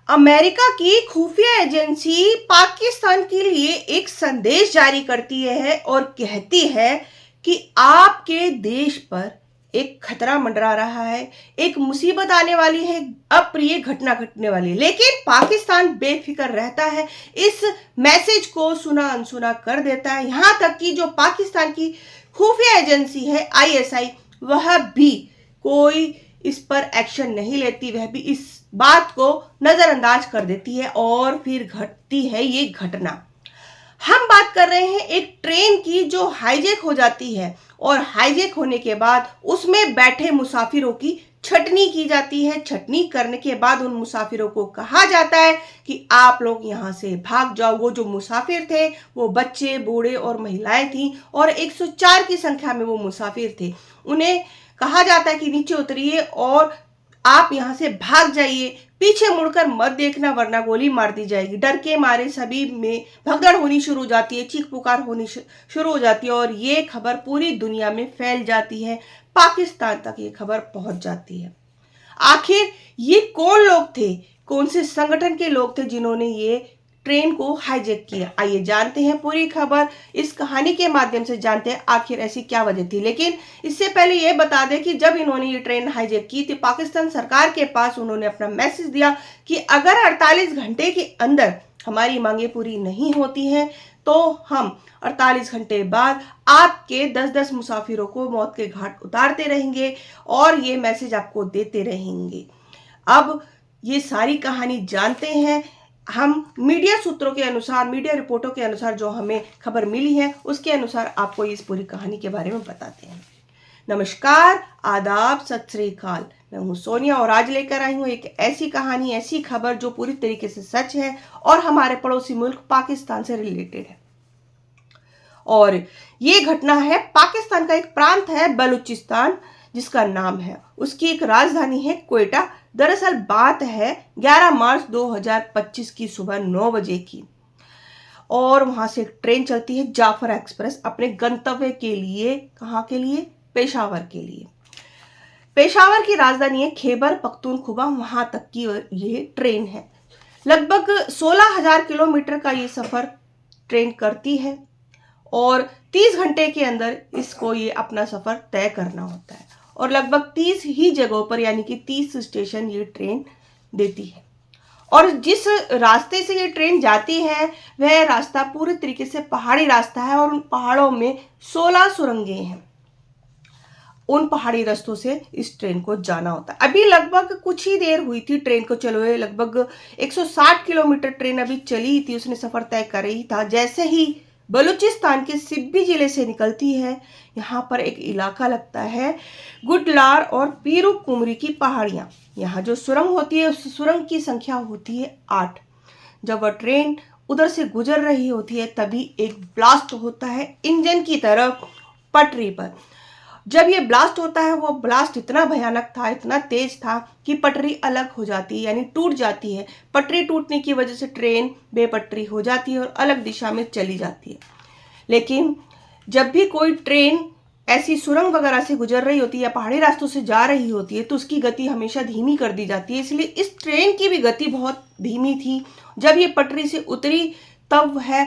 America की खुफिया agency Pakistan के लिए एक संदेश जारी करती है और कहती है कि आपके देश पर एक खतरा मंडरा रहा है, एक मुसीबत आने वाली है, अप्रिय घटना घटने वाली है। लेकिन पाकिस्तान बेफिक्र रहता है, इस मैसेज को सुना अनसुना कर देता है। यहां तक कि जो पाकिस्तान की खुफिया एजेंसी है आईएसआई, वह भी कोई इस पर एक्शन नहीं लेती, वह भी इस बात को नजरअंदाज कर देती है और फिर घटती है ये घटना। हम बात कर रहे हैं एक ट्रेन की जो हाईजैक हो जाती है और हाईजैक होने के बाद उसमें बैठे मुसाफिरों की छटनी की जाती है। छटनी करने के बाद उन मुसाफिरों को कहा जाता है कि आप लोग यहाँ से भाग जाओ। वो जो मुसाफिर थे वो बच्चे, बूढ़े और महिलाएं थी और 104 की संख्या में वो मुसाफिर थे। उन्हें कहा जाता है कि नीचे उतरिए और आप यहां से भाग जाइए, पीछे मुड़कर मत देखना वरना गोली मार दी जाएगी। डर के मारे सभी में भगदड़ होनी शुरू हो जाती है, चीख पुकार होनी शुरू हो जाती है और ये खबर पूरी दुनिया में फैल जाती है। पाकिस्तान तक ये खबर पहुंच जाती है। आखिर ये कौन लोग थे, कौन से संगठन के लोग थे जिन्होंने ये ट्रेन को हाईजैक किया? आइए जानते हैं पूरी खबर, इस कहानी के माध्यम से जानते हैं आखिर ऐसी क्या वजह थी। लेकिन इससे पहले ये बता दें कि जब इन्होंने ये ट्रेन हाईजैक की थी, पाकिस्तान सरकार के पास उन्होंने अपना मैसेज दिया कि अगर 48 घंटे के अंदर हमारी मांगे पूरी नहीं होती हैं तो हम 48 घंटे बाद आपके 10-10 मुसाफिरों को मौत के घाट उतारते रहेंगे और ये मैसेज आपको देते रहेंगे। अब ये सारी कहानी जानते हैं हम मीडिया सूत्रों के अनुसार, मीडिया रिपोर्टों के अनुसार जो हमें खबर मिली है उसके अनुसार आपको इस पूरी कहानी के बारे में बताते हैं। नमस्कार, आदाब, सत श्री अकाल। मैं हूं सोनिया और आज लेकर आई हूं एक ऐसी कहानी, ऐसी खबर जो पूरी तरीके से सच है और हमारे पड़ोसी मुल्क पाकिस्तान से रिलेटेड है। और ये घटना है पाकिस्तान का एक प्रांत है बलूचिस्तान, जिसका नाम है, उसकी एक राजधानी है क्वेटा। दरअसल बात है 11 मार्च 2025 की सुबह 9 बजे की और वहां से एक ट्रेन चलती है जाफर एक्सप्रेस अपने गंतव्य के लिए। कहाँ के लिए? पेशावर के लिए। पेशावर की राजधानी है खैबर पख्तूनख्वा, वहां तक की ये ट्रेन है। लगभग 16,000 किलोमीटर का ये सफर ट्रेन करती है और 30 घंटे के अंदर इसको ये अपना सफर तय करना होता है और लगभग 30 ही जगहों पर यानी कि 30 स्टेशन ये ट्रेन देती है। और जिस रास्ते से ये ट्रेन जाती है वह रास्ता पूरी तरीके से पहाड़ी रास्ता है और उन पहाड़ों में 16 सुरंगें हैं। उन पहाड़ी रास्तों से इस ट्रेन को जाना होता है। अभी लगभग कुछ ही देर हुई थी ट्रेन को चले हुए, लगभग 160 किलोमीटर ट्रेन अभी चली थी, उसने सफर तय कर रही था। जैसे ही बलूचिस्तान के सिब्बी जिले से निकलती है, यहाँ पर एक इलाका लगता है गुडलार और पीरू कुमरी की पहाड़ियाँ। यहाँ जो सुरंग होती है उस सुरंग की संख्या होती है 8। जब वह ट्रेन उधर से गुजर रही होती है तभी एक ब्लास्ट होता है इंजन की तरफ पटरी पर। जब ये ब्लास्ट होता है वो ब्लास्ट इतना भयानक था, इतना तेज था कि पटरी अलग हो जाती है यानी टूट जाती है। पटरी टूटने की वजह से ट्रेन बेपटरी हो जाती है और अलग दिशा में चली जाती है। लेकिन जब भी कोई ट्रेन ऐसी सुरंग वगैरह से गुजर रही होती है या पहाड़ी रास्तों से जा रही होती है तो उसकी गति हमेशा धीमी कर दी जाती है। इसलिए इस ट्रेन की भी गति बहुत धीमी थी। जब ये पटरी से उतरी तब वह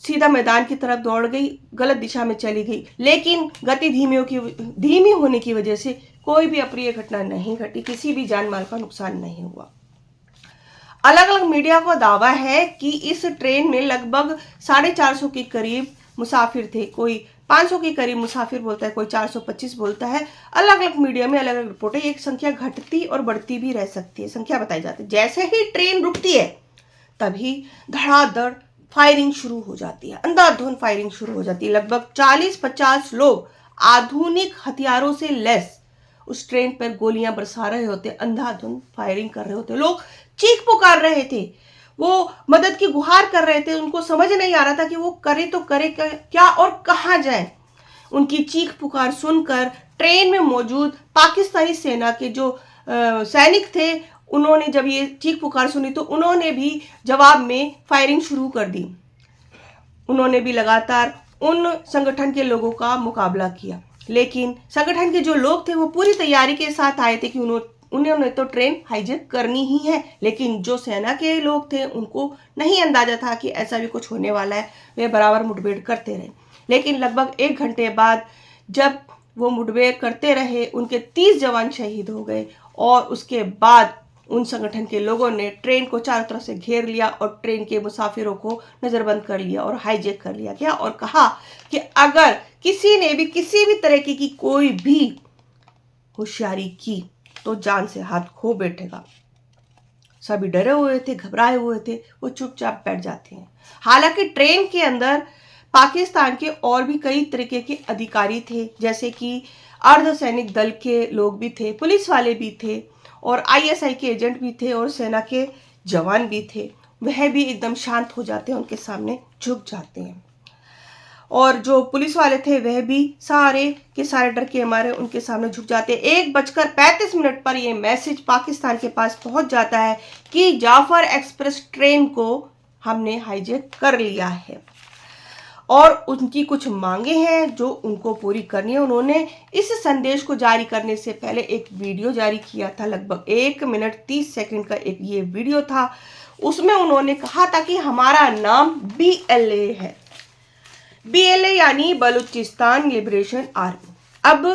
सीधा मैदान की तरफ दौड़ गई, गलत दिशा में चली गई। लेकिन गति धीमी होने की वजह से कोई भी अप्रिय घटना नहीं घटी, किसी भी जान माल का नुकसान नहीं हुआ। अलग अलग मीडिया का दावा है कि इस ट्रेन में लगभग 450 के करीब मुसाफिर थे। कोई 500 के करीब मुसाफिर बोलता है, कोई 425 बोलता है। अलग अलग मीडिया में अलग अलग रिपोर्टें, एक संख्या घटती और बढ़ती भी रह सकती है, संख्या बताई जाती है। जैसे ही ट्रेन रुकती है तभी धड़ाधड़ फायरिंग शुरू हो जाती है, अंधाधुंध फायरिंग शुरू हो जाती है। लगभग 40-50 लोग आधुनिक हथियारों से लैस उस ट्रेन पर गोलियां बरसा रहे होते, अंधाधुंध फायरिंग कर रहे होते। लोग चीख पुकार रहे थे, वो मदद की गुहार कर रहे थे। उनको समझ नहीं आ रहा था कि वो करे तो करे क्या और कहां जाए। उनकी चीख पुकार सुनकर ट्रेन में मौजूद पाकिस्तानी सेना के जो सैनिक थे, उन्होंने जब ये चीख पुकार सुनी तो उन्होंने भी जवाब में फायरिंग शुरू कर दी। उन्होंने भी लगातार उन संगठन के लोगों का मुकाबला किया। लेकिन संगठन के जो लोग थे वो पूरी तैयारी के साथ आए थे कि उन्होंने तो ट्रेन हाईजैक करनी ही है, लेकिन जो सेना के लोग थे उनको नहीं अंदाजा था कि ऐसा भी कुछ होने वाला है। वे बराबर मुठभेड़ करते रहे, लेकिन लगभग 1 घंटे बाद जब वो मुठभेड़ करते रहे, उनके 30 जवान शहीद हो गए और उसके बाद उन संगठन के लोगों ने ट्रेन को चारों तरफ से घेर लिया और ट्रेन के मुसाफिरों को नजरबंद कर लिया और हाईजैक कर लिया गया और कहा कि अगर किसी ने भी किसी भी तरीके की कोई भी होशियारी की तो जान से हाथ खो बैठेगा। सभी डरे हुए थे, घबराए हुए थे, वो चुपचाप बैठ जाते हैं। हालांकि ट्रेन के अंदर पाकिस्तान के और भी कई तरीके के अधिकारी थे, जैसे कि अर्धसैनिक दल के लोग भी थे, पुलिस वाले भी थे और आईएसआई के एजेंट भी थे और सेना के जवान भी थे। वह भी एकदम शांत हो जाते हैं, उनके सामने झुक जाते हैं। और जो पुलिस वाले थे वह भी सारे के सारे डर के मारे उनके सामने झुक जाते हैं। 1:35 पर यह मैसेज पाकिस्तान के पास पहुंच जाता है कि जाफर एक्सप्रेस ट्रेन को हमने हाईजैक कर लिया है और उनकी कुछ मांगे हैं जो उनको पूरी करनी है। उन्होंने इस संदेश को जारी करने से पहले एक वीडियो जारी किया था, लगभग 1 मिनट 30 सेकंड का एक ये वीडियो था। उसमें उन्होंने कहा था कि हमारा नाम BLA है। BLA यानी बलूचिस्तान लिबरेशन आर्मी। अब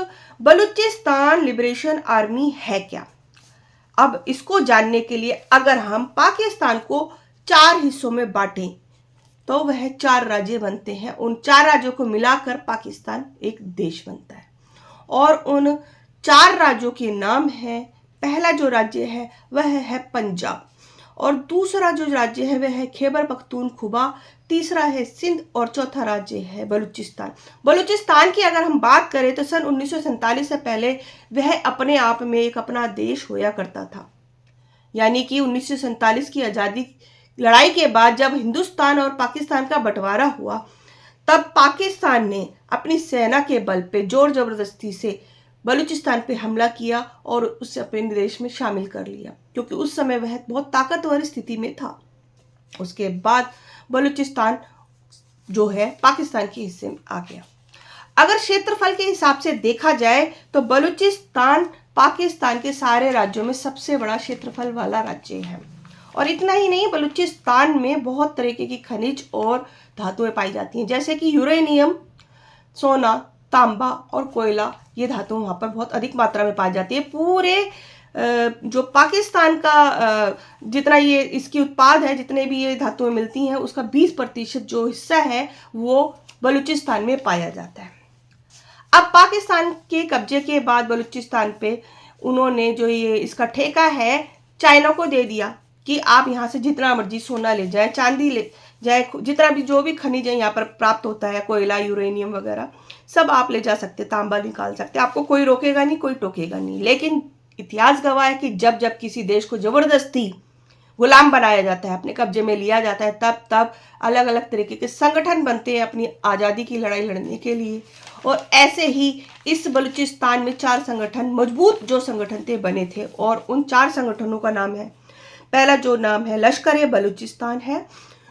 बलूचिस्तान लिबरेशन आर्मी है क्या? अब इसको जानने के लिए अगर हम पाकिस्तान को 4 हिस्सों में बांटें तो वह 4 राज्य बनते हैं। उन 4 राज्यों को मिलाकर पाकिस्तान एक देश बनता है और उन 4 राज्यों के नाम है, पहला जो राज्य है वह है पंजाब और दूसरा जो राज्य है वह है खैबर पख्तूनख्वा, तीसरा है सिंध और चौथा राज्य है बलूचिस्तान। बलूचिस्तान की अगर हम बात करें तो सन 1947 से पहले वह अपने आप में एक अपना देश होया करता था। यानी कि 1947 की आज़ादी लड़ाई के बाद जब हिंदुस्तान और पाकिस्तान का बंटवारा हुआ, तब पाकिस्तान ने अपनी सेना के बल पे जोर जबरदस्ती से बलूचिस्तान पे हमला किया और उसे अपने देश में शामिल कर लिया, क्योंकि उस समय वह बहुत ताकतवर स्थिति में था। उसके बाद बलूचिस्तान जो है पाकिस्तान के हिस्से में आ गया। अगर क्षेत्रफल के हिसाब से देखा जाए तो बलूचिस्तान पाकिस्तान के सारे राज्यों में सबसे बड़ा क्षेत्रफल वाला राज्य है। और इतना ही नहीं, बलूचिस्तान में बहुत तरीके की खनिज और धातुएं पाई जाती हैं, जैसे कि यूरेनियम, सोना, तांबा और कोयला। ये धातुएं वहाँ पर बहुत अधिक मात्रा में पाई जाती है। पूरे जो पाकिस्तान का जितना ये इसकी उत्पाद है, जितने भी ये धातुएं मिलती हैं, उसका 20% जो हिस्सा है वो बलूचिस्तान में पाया जाता है। अब पाकिस्तान के कब्जे के बाद बलूचिस्तान पे उन्होंने जो ये इसका ठेका है चाइना को दे दिया कि आप यहाँ से जितना मर्जी सोना ले जाए, चांदी ले जाए, जितना भी जो भी खनिज है यहाँ पर प्राप्त होता है, कोयला, यूरेनियम वगैरह सब आप ले जा सकते, तांबा निकाल सकते, आपको कोई रोकेगा नहीं, कोई टोकेगा नहीं। लेकिन इतिहास गवाह है कि जब जब किसी देश को जबरदस्ती गुलाम बनाया जाता है, अपने कब्जे में लिया जाता है, तब तब अलग अलग तरीके के संगठन बनते हैं अपनी आज़ादी की लड़ाई लड़ने के लिए। और ऐसे ही इस बलूचिस्तान में 4 संगठन, मजबूत जो संगठन थे, बने थे और उन 4 संगठनों का नाम है, पहला जो नाम है लश्कर बलूचिस्तान है,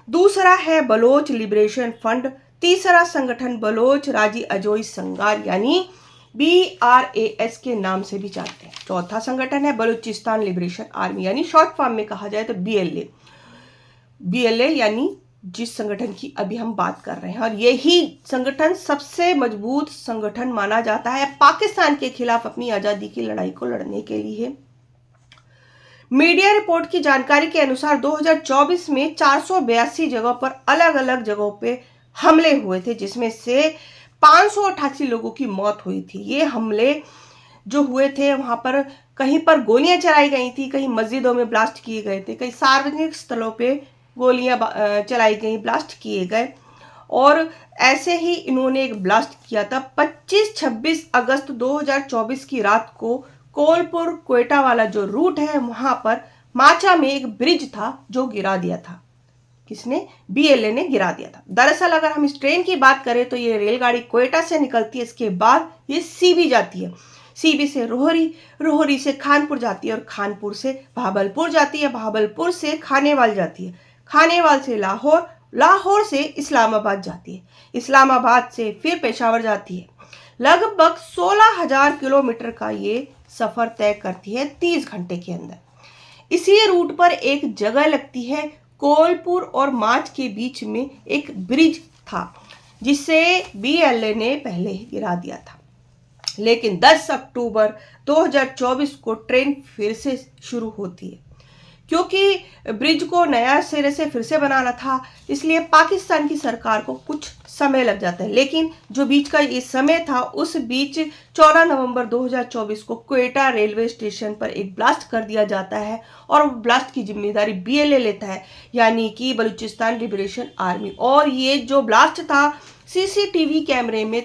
दूसरा है बलोच लिबरेशन फ्रंट, तीसरा संगठन बलोच राजी अजोई संगार यानी BRAS के नाम से भी जानते हैं, चौथा संगठन है बलूचिस्तान लिबरेशन आर्मी यानी शॉर्ट फॉर्म में कहा जाए तो BLA यानी जिस संगठन की अभी हम बात कर रहे हैं। और यही संगठन सबसे मजबूत संगठन माना जाता है पाकिस्तान के खिलाफ अपनी आज़ादी की लड़ाई को लड़ने के लिए। मीडिया रिपोर्ट की जानकारी के अनुसार 2024 में 482 जगहों पर अलग अलग जगहों पे हमले हुए थे, जिसमें से 588 लोगों की मौत हुई थी। ये हमले जो हुए थे वहाँ पर कहीं पर गोलियां चलाई गई थी, कहीं मस्जिदों में ब्लास्ट किए गए थे, कहीं सार्वजनिक स्थलों पे गोलियां चलाई गई, ब्लास्ट किए गए। और ऐसे ही इन्होंने एक ब्लास्ट किया था 25-26 अगस्त 2024 की रात को कोलपुर क्वेटा वाला जो रूट है वहां पर माचा में एक ब्रिज था जो गिरा दिया था। किसने? BLA ने गिरा दिया था। दरअसल अगर हम इस ट्रेन की बात करें तो ये रेलगाड़ी क्वेटा से निकलती है, इसके बाद ये सीबी जाती है, सीबी से रोहरी, रोहरी से खानपुर जाती है और खानपुर से भाबलपुर जाती है, भाबलपुर से खानेवाल जाती है, खानेवाल से लाहौर, लाहौर से इस्लामाबाद जाती है, इस्लामाबाद से फिर पेशावर जाती है। लगभग 16,000 किलोमीटर का ये सफर तय करती है 30 घंटे के अंदर। इसी रूट पर एक जगह लगती है, कोलपुर और माच के बीच में एक ब्रिज था जिसे बीएलए ने पहले ही गिरा दिया था। लेकिन 10 अक्टूबर 2024 को ट्रेन फिर से शुरू होती है। क्योंकि ब्रिज को नया सिरे से फिर से बनाना था, इसलिए पाकिस्तान की सरकार को कुछ समय लग जाता है। लेकिन जो बीच का ये समय था, उस बीच 14 नवंबर 2024 को क्वेटा रेलवे स्टेशन पर एक ब्लास्ट कर दिया जाता है और ब्लास्ट की जिम्मेदारी बीएलए लेता है, यानी कि बलूचिस्तान लिबरेशन आर्मी। और ये जो ब्लास्ट था सीसीटीवी कैमरे में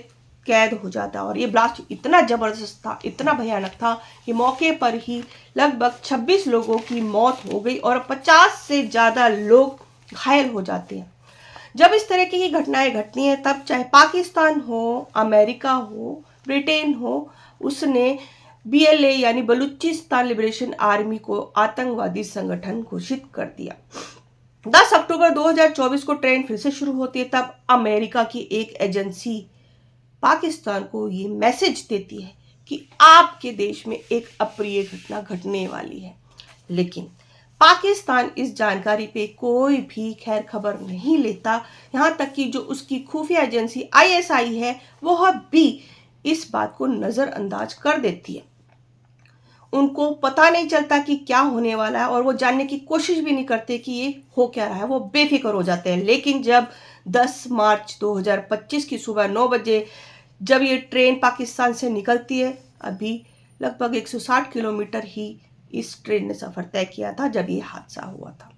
कैद हो जाता है। और ये ब्लास्ट इतना जबरदस्त था, इतना भयानक था कि मौके पर ही लगभग 26 लोगों की मौत हो गई और 50 से ज्यादा लोग घायल हो जाते हैं। जब इस तरह की घटनाएं घटती हैं, तब चाहे पाकिस्तान हो, अमेरिका हो, ब्रिटेन हो, उसने बीएलए यानी बलूचिस्तान लिबरेशन आर्मी को आतंकवादी संगठन घोषित कर दिया। 10 अक्टूबर 2024 को ट्रेन फिर से शुरू होती है। तब अमेरिका की एक एजेंसी पाकिस्तान को ये मैसेज देती है कि आपके देश में एक अप्रिय घटना घटने वाली है। लेकिन पाकिस्तान इस जानकारी पे कोई भी खैर खबर नहीं लेता। यहाँ तक कि जो उसकी खुफिया एजेंसी आईएसआई है, वह भी इस बात को नजरअंदाज कर देती है। उनको पता नहीं चलता कि क्या होने वाला है और वो जानने की कोशिश भी नहीं करते कि ये हो क्या रहा है, वो बेफिक्र हो जाते हैं। लेकिन जब 10 मार्च 2025 की सुबह 9 बजे जब ये ट्रेन पाकिस्तान से निकलती है, अभी लगभग 160 किलोमीटर ही इस ट्रेन ने सफर तय किया था जब ये हादसा हुआ था।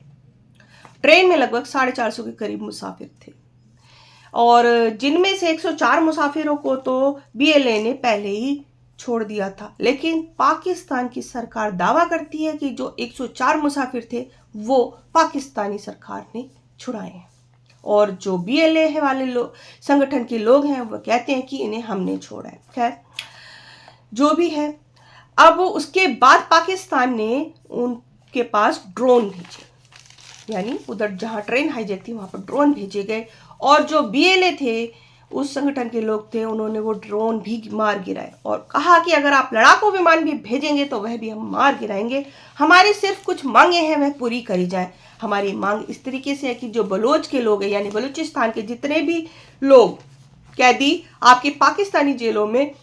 ट्रेन में लगभग 450 के करीब मुसाफिर थे और जिनमें से 104 मुसाफिरों को तो बीएलए ने पहले ही छोड़ दिया था। लेकिन पाकिस्तान की सरकार दावा करती है कि जो 104 मुसाफिर थे वो पाकिस्तानी सरकार ने छुड़ाए हैं और जो बीएलए है वाले लोग, संगठन के लोग हैं, वो कहते हैं कि इन्हें हमने छोड़ा है। खैर जो भी है, अब उसके बाद पाकिस्तान ने उनके पास ड्रोन भेजे, यानी उधर जहां ट्रेन हाईजैक थी वहां पर ड्रोन भेजे गए और जो बीएलए थे, उस संगठन के लोग थे, उन्होंने वो ड्रोन भी मार गिराए और कहा कि अगर आप लड़ाकू विमान भी भेजेंगे तो वह भी हम मार गिराएंगे। हमारी सिर्फ कुछ मांगे हैं, वह पूरी करी जाए। हमारी मांग इस तरीके से है कि जो बलोच के लोग हैं, यानी बलूचिस्तान के जितने भी लोग कैदी आपके पाकिस्तानी जेलों में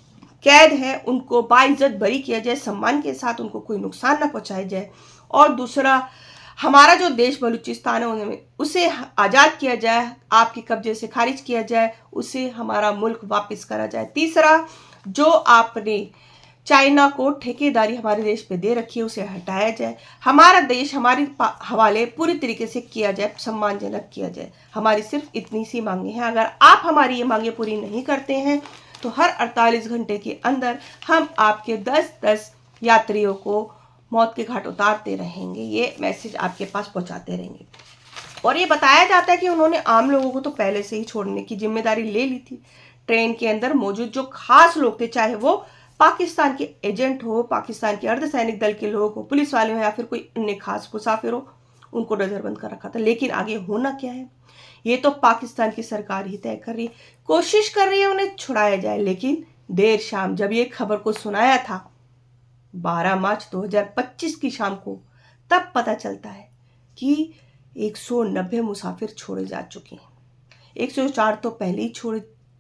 कैद है, उनको बाइज्जत बरी किया जाए, सम्मान के साथ उनको कोई नुकसान ना पहुंचाया जाए। और दूसरा, हमारा जो देश बलूचिस्तान है उसे आज़ाद किया जाए, आपके कब्जे से खारिज किया जाए, उसे हमारा मुल्क वापस करा जाए। तीसरा, जो आपने चाइना को ठेकेदारी हमारे देश पे दे रखी है उसे हटाया जाए, हमारा देश हमारे हवाले पूरी तरीके से किया जाए, सम्मानजनक किया जाए। हमारी सिर्फ इतनी सी मांगे हैं। अगर आप हमारी ये मांगे पूरी नहीं करते हैं तो हर 48 घंटे के अंदर हम आपके 10-10 यात्रियों को मौत के घाट उतारते रहेंगे। ये मैसेज आपके पास पहुंचाते रहेंगे। और ये बताया जाता है कि उन्होंने आम लोगों को तो पहले से ही छोड़ने की जिम्मेदारी ले ली थी। ट्रेन के अंदर मौजूद जो खास लोग थे, चाहे वो पाकिस्तान के एजेंट हो, पाकिस्तान के अर्धसैनिक दल के लोग हो, पुलिस वाले हो या फिर कोई अन्य खास मुसाफिर हो, उनको नजरबंद कर रखा था। लेकिन आगे होना क्या है ये तो पाकिस्तान की सरकार ही तय कर रही है। कोशिश कर रही है उन्हें छुड़ाया जाए। लेकिन देर शाम जब ये खबर को सुनाया था 12 मार्च 2025 की शाम को, तब पता चलता है कि 190 मुसाफिर छोड़े जा चुके हैं। 104 तो पहले ही छोड़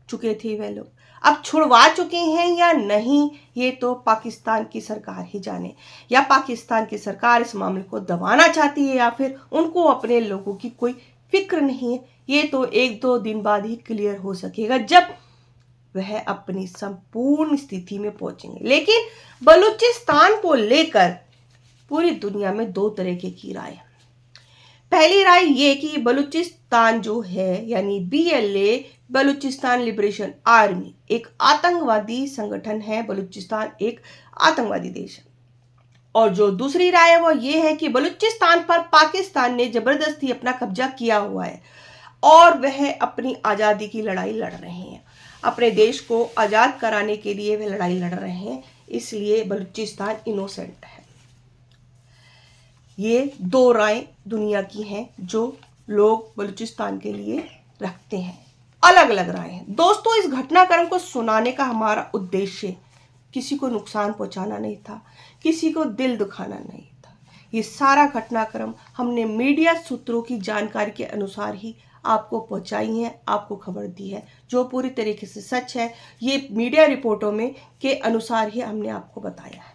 चुके थे वे लोग। अब छुड़वा चुके हैं या नहीं ये तो पाकिस्तान की सरकार ही जाने, या पाकिस्तान की सरकार इस मामले को दबाना चाहती है या फिर उनको अपने लोगों की कोई फिक्र नहीं है। ये तो 1-2 दिन बाद ही क्लियर हो सकेगा जब वह अपनी संपूर्ण स्थिति में पहुंचेंगे। लेकिन बलूचिस्तान को लेकर पूरी दुनिया में 2 तरह की राय है। पहली राय ये कि बलूचिस्तान जो है यानी बीएलए बलूचिस्तान लिबरेशन आर्मी एक आतंकवादी संगठन है, बलूचिस्तान एक आतंकवादी देश है। और जो दूसरी राय है वो ये है कि बलूचिस्तान पर पाकिस्तान ने जबरदस्ती अपना कब्जा किया हुआ है और वह अपनी आज़ादी की लड़ाई लड़ रहे हैं, अपने देश को आज़ाद कराने के लिए वे लड़ाई लड़ रहे हैं, इसलिए बलूचिस्तान इनोसेंट है। ये 2 राय दुनिया की हैं जो लोग बलूचिस्तान के लिए रखते हैं। अलग अलग राय हैं। दोस्तों, इस घटनाक्रम को सुनाने का हमारा उद्देश्य किसी को नुकसान पहुंचाना नहीं था, किसी को दिल दुखाना नहीं था। ये सारा घटनाक्रम हमने मीडिया सूत्रों की जानकारी के अनुसार ही आपको पहुंचाई है, आपको खबर दी है, जो पूरी तरीके से सच है। ये मीडिया रिपोर्टों में के अनुसार ही हमने आपको बताया है।